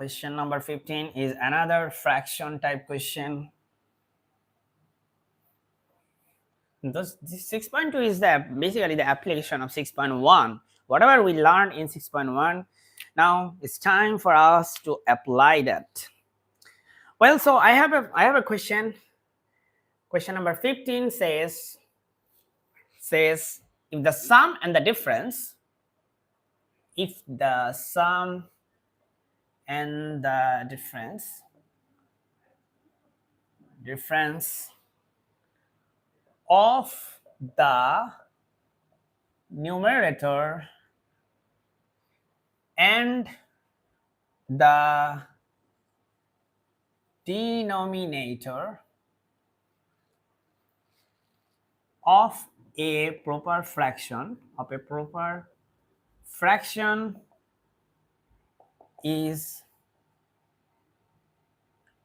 Question number 15 is another fraction type question. This 6.2 is basically the application of 6.1. Whatever we learned in 6.1, now it's time for us to apply that. Well, so I have a question. Question number 15 says if the sum and the difference, if the sum and the difference of the numerator and the denominator of a proper fraction is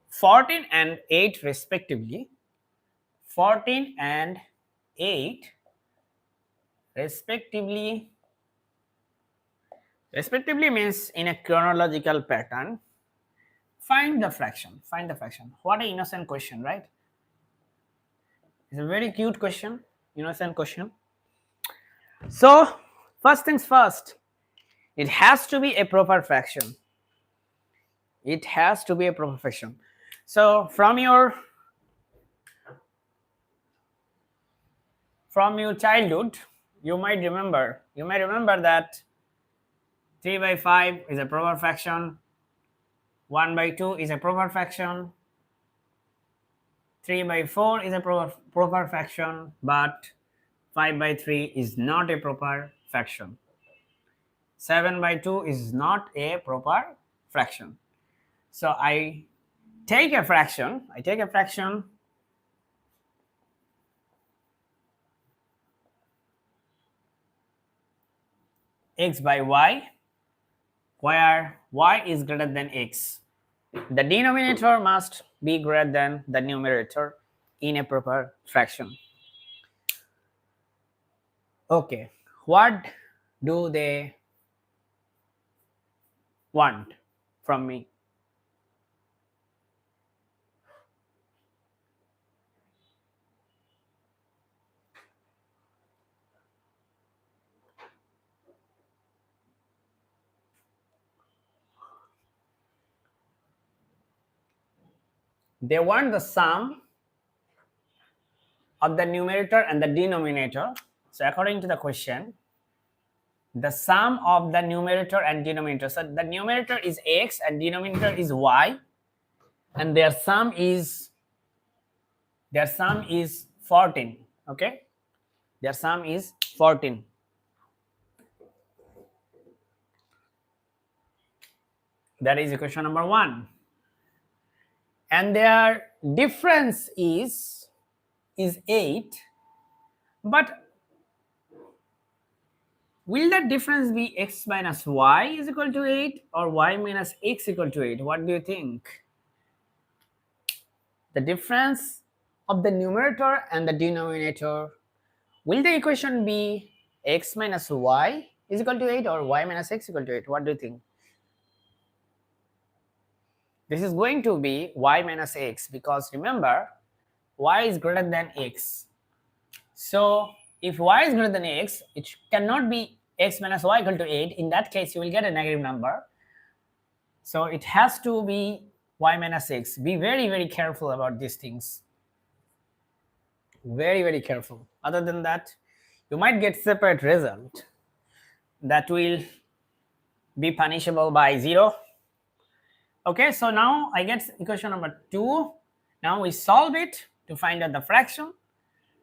14 and 8 respectively. 14 and 8 respectively means in a chronological pattern. Find the fraction. What an innocent question, right? It's a very cute question, innocent question. So first things first, it has to be a proper fraction. So from your childhood, you might remember that 3 by 5 is a proper fraction, 1 by 2 is a proper fraction, 3 by 4 is a proper fraction, but 5 by 3 is not a proper fraction. 7 by 2 is not a proper fraction. So I take a fraction x by y, where y is greater than x. The denominator must be greater than the numerator in a proper fraction. Okay, what do they want from me? They want the sum of the numerator and the denominator. So according to the question, the sum of the numerator and denominator. So the numerator is x and denominator is y, and their sum is 14. Okay, their sum is 14. That is equation number 1. And their difference is 8, but will that difference be x minus y is equal to 8 or y minus x equal to 8? What do you think? The difference of the numerator and the denominator, will the equation be x minus y is equal to 8 or y minus x equal to 8? What do you think? This is going to be y minus x, because remember, y is greater than x. So if y is greater than x, it cannot be x minus y equal to 8. In that case, you will get a negative number. So it has to be y minus x. Be very, very careful about these things. Very, very careful. Other than that, you might get separate result that will be punishable by 0. Okay, so now I get equation number 2. Now we solve it to find out the fraction.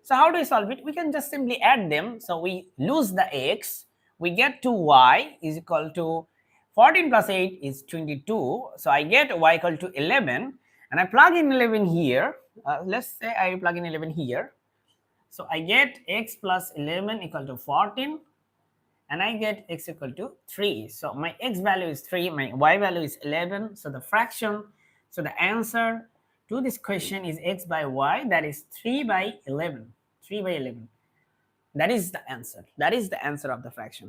So how do we solve it? We can just simply add them. So we lose the x. We get to y is equal to 14 plus 8 is 22. So I get y equal to 11. And I plug in 11 here. Let's say I plug in 11 here. So I get x plus 11 equal to 14. And I get x equal to 3. So my x value is 3, my y value is 11. So the answer to this question is x by y, that is 3 by 11. 3 by 11. That is the answer. That is the answer of the fraction.